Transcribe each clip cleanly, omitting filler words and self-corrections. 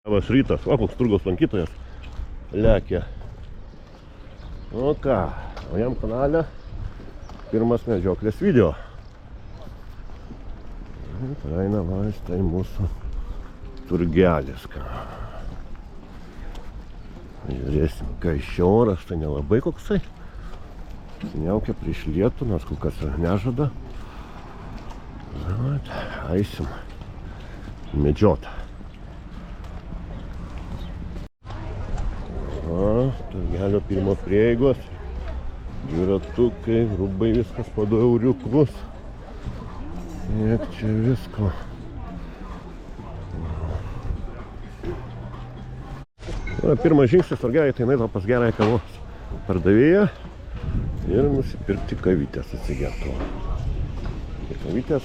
Labas rytas, va koks turgaus lankytojas lekia. O ką, o jam kanale pirmas medžioklės video. Praeina va, štai mūsų turgelis. Žiūrėsim, kai šioras, tai nelabai koksai. Sniaukia prieš lietų, nors kol kas nežada. Eisim medžiot. Turgelio pirmo prieigos, dviratukai, rubai, viskas po 2 euriukus. Kiek čia visko. Pirmas žingsnis turgelį, tai eina pas gerąją kavos pardavėją ir nusipirkti kavytės atsigertų. Kavytės,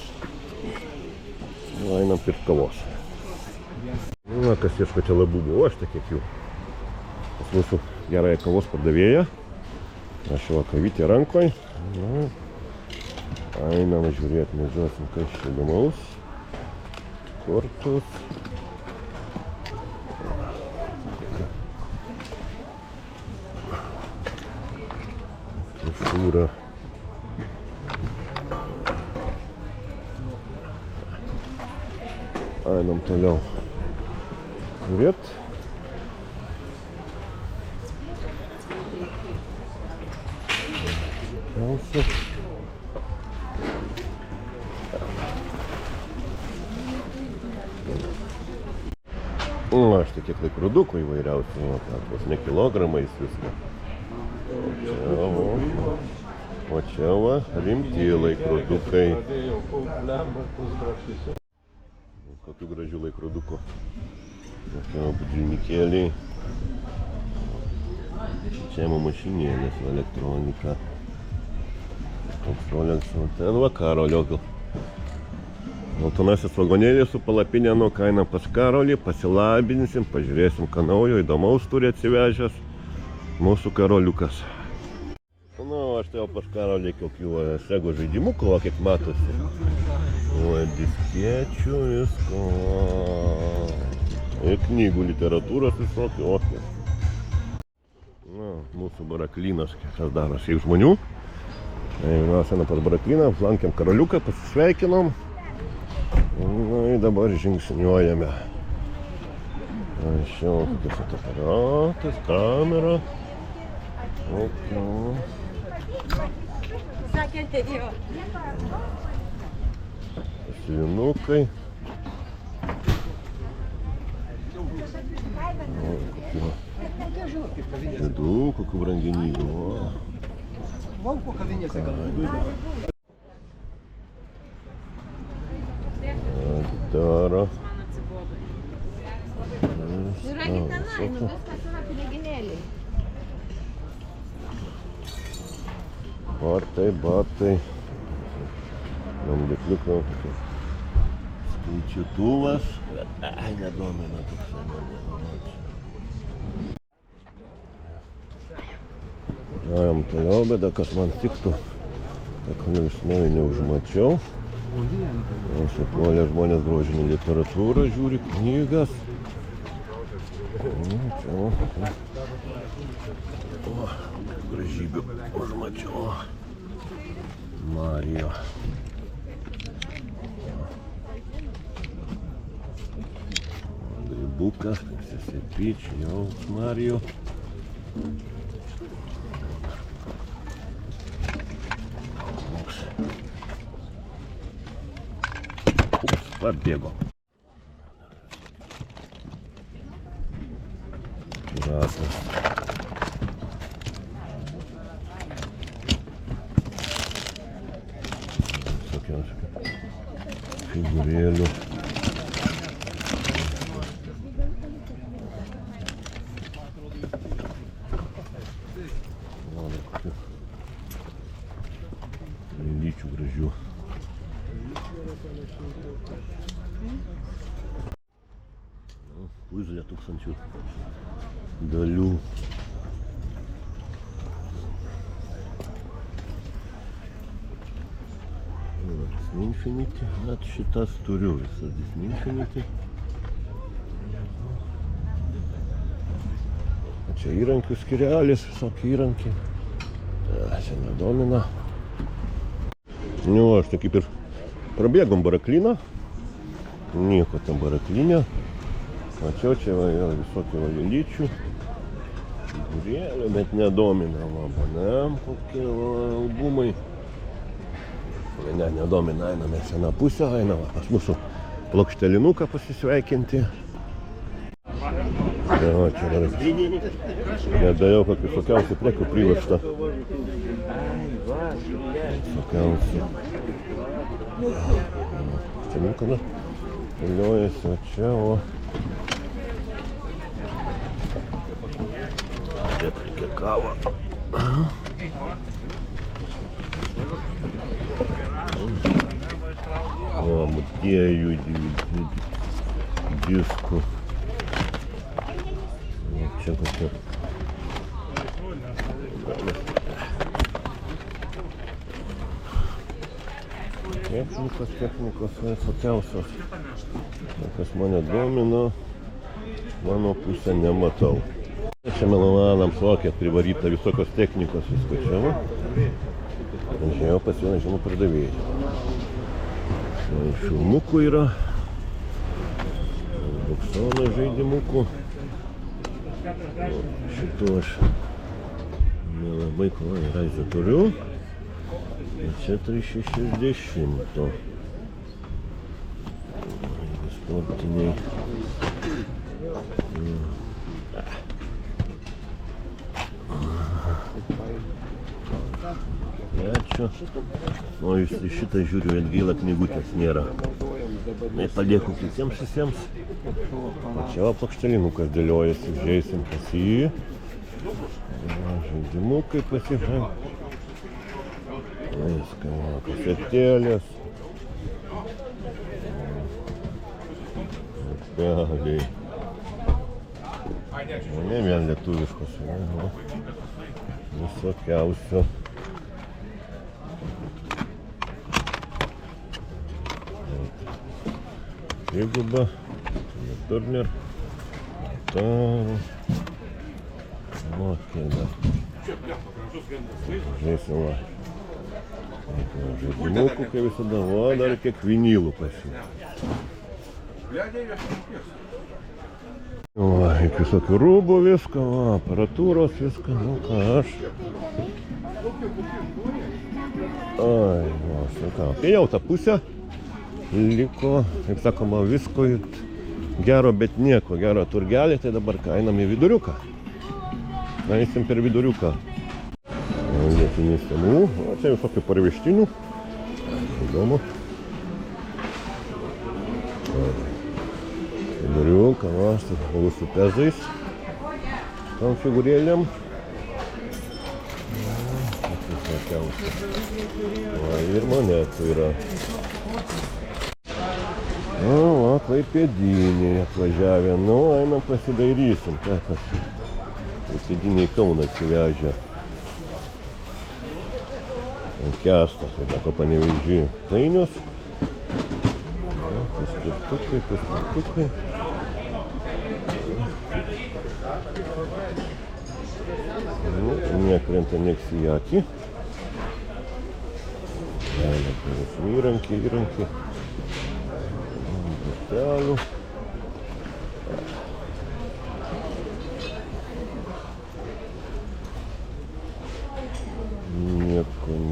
einam pirkti kavos. Na, kas ieškote labubų, aš tai kiek jų. Pas mūsų gerąją kavos pardavėją. Aš jau kavytė rankoj. Einam žiūrėti, medžiosim, kas čia įdomaus. Kortus. Šūra. Einam toliau žiūrėt. Aš tai kiek laikrodukų įvairiausių, ne kilogramais viską. O čia va, rimti laikrodukai. Kokių gražių laikrodukų. Čia budžilnikėliai. Čia mašinėlės, elektronika. Ten va Karolio. Geltonasis vagonėlis su palapinė, nu kaina pas Karolį, pasilabinsim, pažiūrėsim, ką naujo, įdomaus turi atsivežęs mūsų Karoliukas. Nu, aš tai jau pas Karolį kokių Sego žaidimų, kova kiek matosi. O, diskiečių visko. Ir knygų literatūros visokių. Na, mūsų baraklynas, kas daro šiaip žmonių. Mes einam pas baraklyną, aplankėm Karoliuką, pasisveikinom. Na, ir dabar žingsniuojame. Šiau, kokias aparatas, kamera. Sivinukai. Žiedų, kokių brangenybių. Daro. Žiūrėkit tenai, viskas yra piniginėliai. Batai. Namdekliuko. Skaičiutuvas. Nedomina toksai man. Ėjom toliau, bet kas man tiktų, tak linksmai neužmačiau. Supuolė žmonės grožinį literatūrą, žiūri knygas. Čia. O, gražybių užmačiau. Marijo. Grybukas, Sesepyč, jau Marijo. Pabėgo. Ratas. Visokiausių figūrėlių. Lyčių gražių. Puzlė 1000 dalių. Disney Infinity. Net šitas turiu visas Disney Infinity. Čia įrankių skirelis, visokie įrankiai. Čia nedomina. Nu, aš tai kaip ir prabėgom baraklyną. Nieko tam baraklinė. Mačiau, čia va, yra visokių lėlyčių. Figūrėlių, bet nedomina. Abonam kokie albumai. Ne, nedomina, einame seną pusę, einame pas mūsų plokštelinuką pasisveikinti. O, čia dar nedariau, kad visokiausių prekių privežta. Visokiausių. Čia niekada liojasi, o čia, o... Čia reikia kavą. O, muziejų diskų. Čia kokia. Technikos visokiausios. Kas mane domino, mano pusę nematau. Čia melomanams lokia privaryta visokios technikos visko čia. Žiūrėjau pas vieną žinų pardavėjų. Filmukų yra. Boksono žaidimukų. Šitų aš nelabai raizę turiu. Čia 360. Sportiniai. Ačiū. O jūs šitą žiūriu, atgaila knygutės nėra. Na, palieku kitiems visiems. O čia plokštelinukas dėliojasi, užeisim pas jį. Žaidimukai pasižiūrėjau. Viską, kasetėlės. Peliai. Ne vien lietuviškos. Visokiausių. Triguba, Turner, Taro, Mokėda. Žaisim va. Žaidimukų, kaip visada, va, dar kiek vinylų pasiūlė. Va, iki visokių rūbų viską, va, aparatūros viską, nu ką aš. Ai, va, ką, apėjau tą pusę. Liko, kaip sakoma, visko gero, bet nieko. Gero turgelį, tai dabar einam į viduriuką. Eisim per viduriuką. Lietinis senų, o čia visokių parvežtinių. Įdomu. Viduriuką, va, su pezais. Tam figūrėlėm. Va, ir monetų yra. O, va, Klaipėdiniai atvažiavę. Nu, einam pasidairysim. Klaipėdiniai Kauną atsivežė. Kestas, kaip sako Panevėžy. Tainius. Paspirtukai. Nu, nekrenta nieks į akį. Įrankiai. Butelių.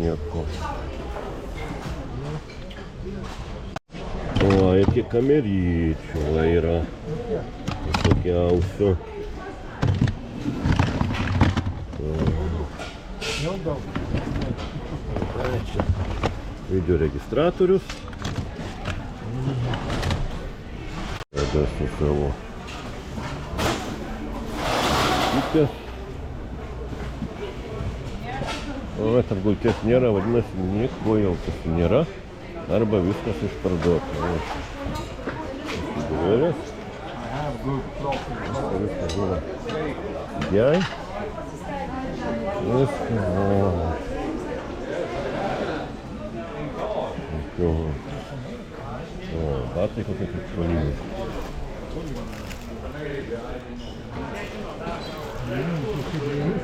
Nieko. O, iki kameryčių yra visokiausių. Čia video registratorius. Tada su savo kitės. O, apgulties nėra, vadinasi, nieko jau nėra. Arba viskas išparduota. Figūrėlės. Viskas buvo. Jai. Viskas. O, batai kokie kaip spalvingi.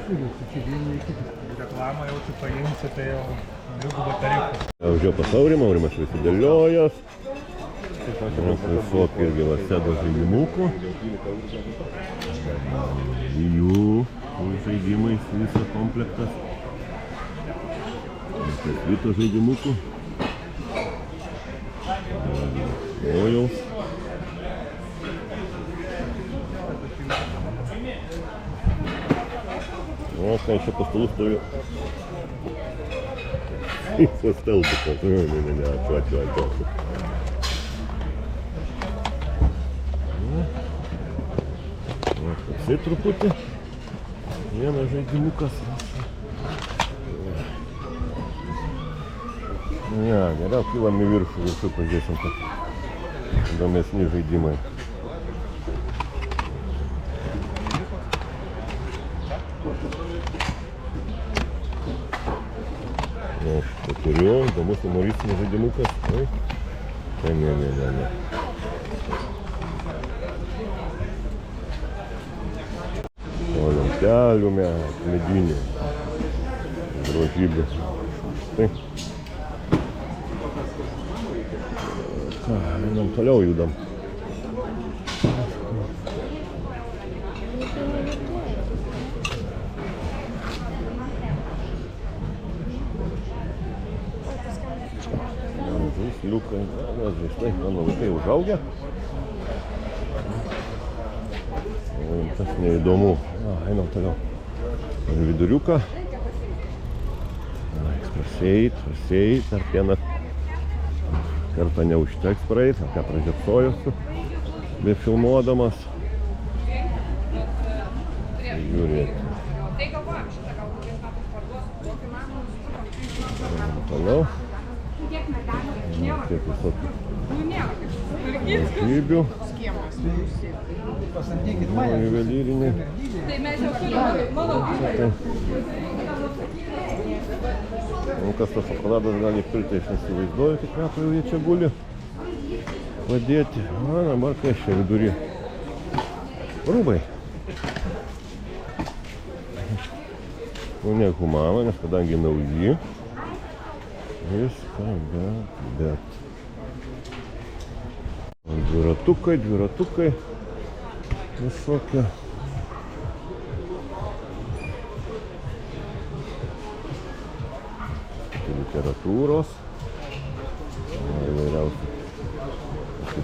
Reklamą jau tu paimsi, tai jau dvigubą tarifą. Važiuoju pas Aurimas visi dėliojas. Visokių irgi Lasedo žaidimukų. Jų žaidimais visą komplektas. Vito žaidimukų. Ojaus. O, ką čia po stalu stovi? Su stelbukas. Ne, ačiū. Toksai truputį. Vienas žaidimukas. Ne, geriau kylam į viršų pažiūrėsim, kad įdomesni žaidimai. Štai turiu, įdomus humoristinis žaidimukas. Ne. O lentelių medinių. Grožybė. Štai. Ką, einam toliau judam. Žaisliukai, žaislai, mano vaikai užaugę. Tas neįdomu. Einam toliau. Viduriuką. Prasėjai, ar vieną kartą neužteks praeit, ar ką pražiopsojusiu, be filmuodamas. Žiūrėti. Toliau. Tiek visokių žybių. Juvelyriniai. Kas tas šokoladas gali pilti, aš nesivaizduoju, tik metų jau jie čia guli padėti. Dabar kas čia vidury? Rūbai. Ne Humana, nes kadangi nauji. Viską, bet. Dviratukai. Visokie. Literatūros. Įvairiausių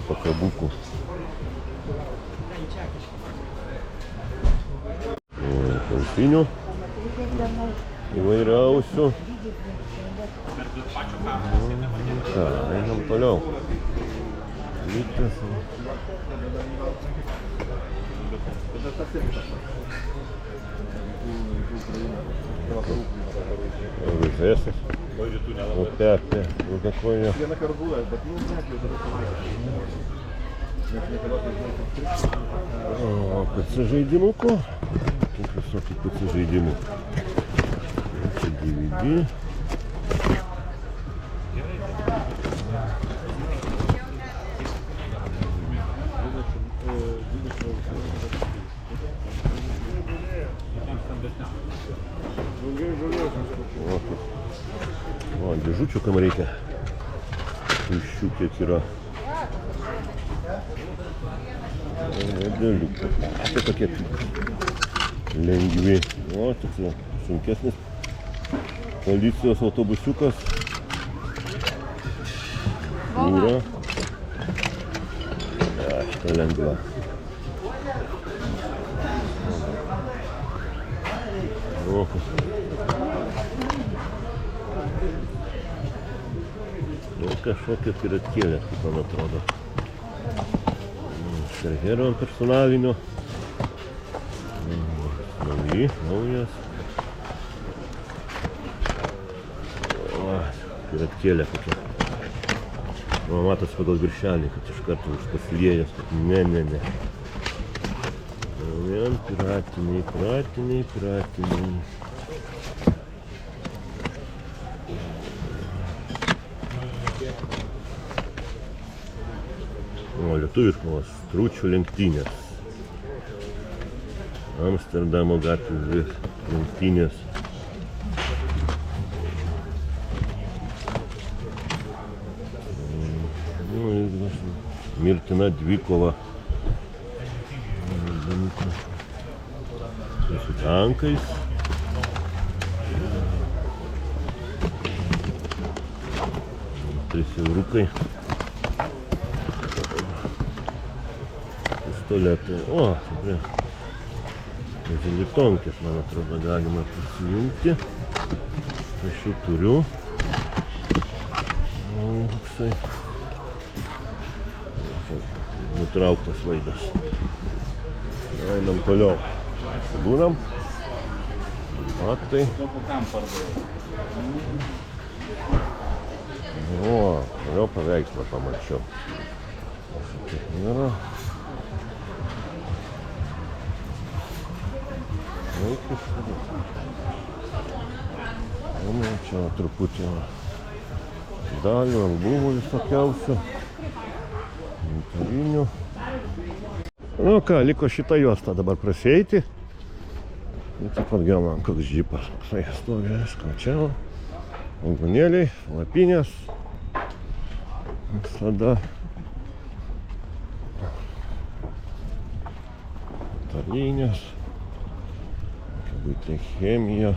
pakabukų. Kiaušinių. Įvairiausių. Ką, einam toliau. Lytis. Vėsas. Upė, ilgakojė. PC žaidimukų. Visokių PC žaidimų. Čia DVD. O, dėžučių kam reikia. Tuščių kiek yra. Dėliukai. Čia tokie lengvi. O, toks sunkesnis. Policijos autobusiukas. Jūra. Šitą lengva. Kažkokia piratkėlė, kaip man atrodo. Sergero personalinio. Naujas. Piratkėlė kokia. Matas pagal viršelį, kad iš karto užpasilėjęs. Ne. Vien piratiniai. O, lietuviškos stručių lenktynės. Amsterdamo gatvės lenktynės. Mirtina dvikova. Su tankais. €3. Pistoletai. O, tikrai. Žilitonkės, man atrodo, galima prisijungti. Aš jų turiu. O, koksai. Nutrauktas vaizdas. Einam toliau. Būnam. Matai. O, jo paveikslą pamačiau. Taip nėra. Čia truputį dalių, albumų visokiausių. Interinių. Nu ką, liko šitą juostą dabar prasieiti. Ir taip pat gal man koks džipas. Toksai stovi, skačiau. Vagonėliai, lapinės. Visada. Talinės. Būti chemija.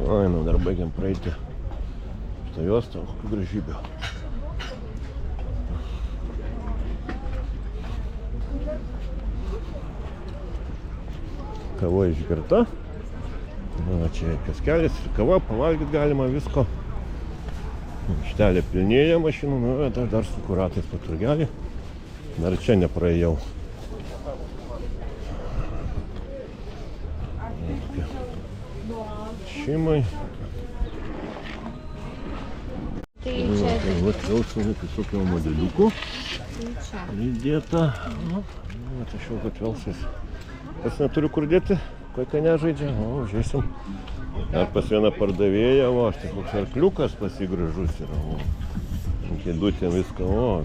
Ai, nu dar baigiam praeiti šitą juostą, kokių gražybių. Kava išgerta. Na, čia kioskelis, kava, pavalgyti galima visko. Štelė pilnėja mašinų, nu, dar su kuratais po turgelį. Dar čia nepraėjau. Šimai. Tai čia. Vat vėl su visokių modeliukų įdėta. Vat aš jau kad vėlsis. Pas neturiu kur dėti, kai nežaidžia. O, žiūrėsim. Dar pas vieną pardavėją, o, aš tai koks arkliukas pasigražus yra. O, kėdutėm viską, o.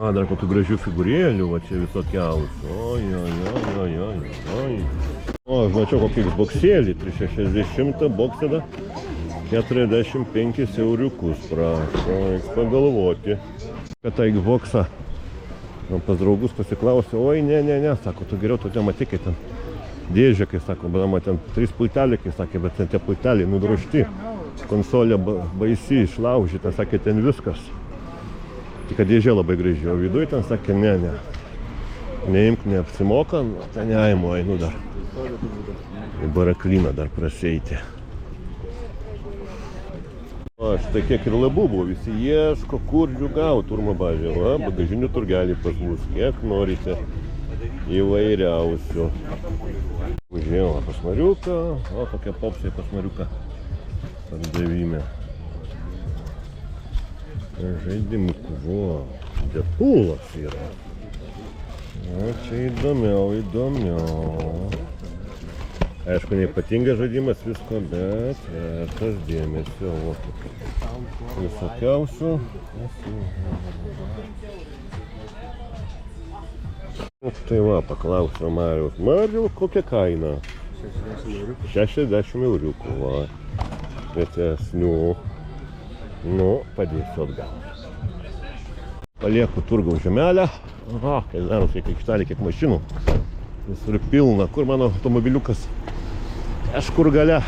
A, dar kokių gražių figūrėlių, va čia visokiausių. Oi. O, aš mačiau kokį Xboxėlį, 360 boksėda, 45 euriukus prašo, reiks pagalvoti. Kad tą Xboxą pas draugus pasiklausė, oi, ne, sako, tu geriau tu ten matyk, kai ten dėžė, kai sako, bet ten 3 pulteliai, kai sakė, bet ten tie pulteliai nudrožti, konsolė baisi, išlaužyta, sakė, ten viskas. Tik kad dėžė labai graži, o viduje ten sakė, ne, neimk, neapsimoka, ten neaimu, einu dar į baraklyną dar prasieiti. O, štai kiek ir labų buvo, visi ieško, kur jų gauti, turma bazė, va, bagažinių turgelį pas mus, kiek norite, įvairiausių. Užėjau pas Mariuką, o, tokia popsai pas Mariuką pardavime. Žaidimų, vo, Deadpoolas yra. O, čia įdomiau. Aišku, neypatingas žaidimas visko, bet vertas dėmesio. Visokiausių. Tai va, paklausiau Mariaus. Mariau, kokia kaina? 60 euriukų, va. Retesnių. Nu, padėsiu atgal. Palieku turgaus žemelę. Aha, kai daros, kiek aikštelė, kiek mašinų. Visur pilna. Kur mano automobiliukas? Kažkur gale.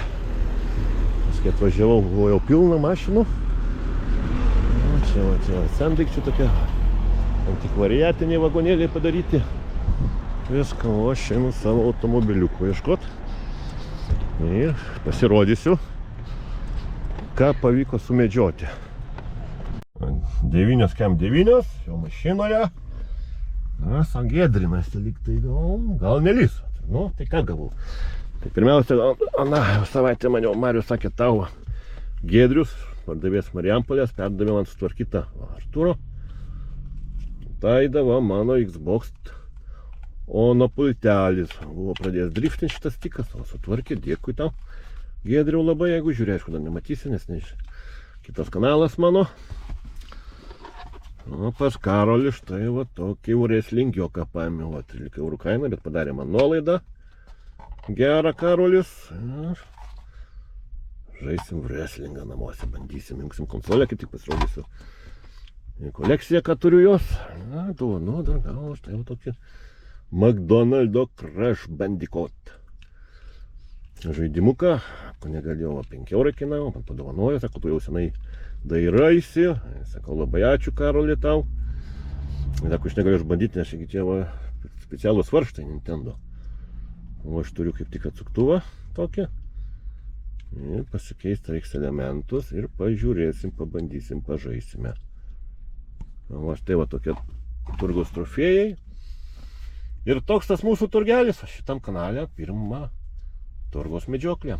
Kai atvažiavau, buvo jau pilna mašinų. Čia sendaikčių tokie antikvariatiniai vagonėliai padaryti. Viską, o aš einu savo automobiliukų ieškot. Ir pasirodysiu, ką pavyko sumedžioti. 9,9 jau mašinoje. Na, Sangėdrinasi lyg tai gal nelys. Nu, tai ką gavau? Tai pirmiausia, savaitę man jau Marius sakė, tau Giedrius, pardavės Marijampolės, perdavė man sutvarkytą Arturo. Tai dava mano Xbox Ono pultelis. Buvo pradėjęs driftinti šitas tikas, o sutvarkė, dėkui tau. Giedriau labai, jeigu žiūrė, aišku, dar nematysi, nes Kitas kanalas mano. O pas Karolį štai va tokį wrestlingiuką paėmė, va 13 eurų kaina, bet padarė man nuolaidą. Gerą Karolis. Žaisim wrestlingą namuose, bandysim, jungsim konsolę, kaip tik pasirodysiu kolekciją, ką turiu jos. Na, dovanu dar gal, štai va tokį McDonald's Crash Bandicoot žaidimuką, ko negalėjau, 5 eurai kainavo, man padovanojo, sako, tu jau senai dairaisi, sakau, labai ačiū Karoli tau. Sako, aš negaliu išbandyti, nes čia čia va specialūs varžtai Nintendo. O aš turiu kaip tik atsuktuvą tokį. Ir pasikeisti reiks elementus ir pažiūrėsim, pabandysim, pažaisime. O štai va tokie turgaus trofėjai. Ir toks tas mūsų turgelis, šitam kanale pirma turgaus medžioklė.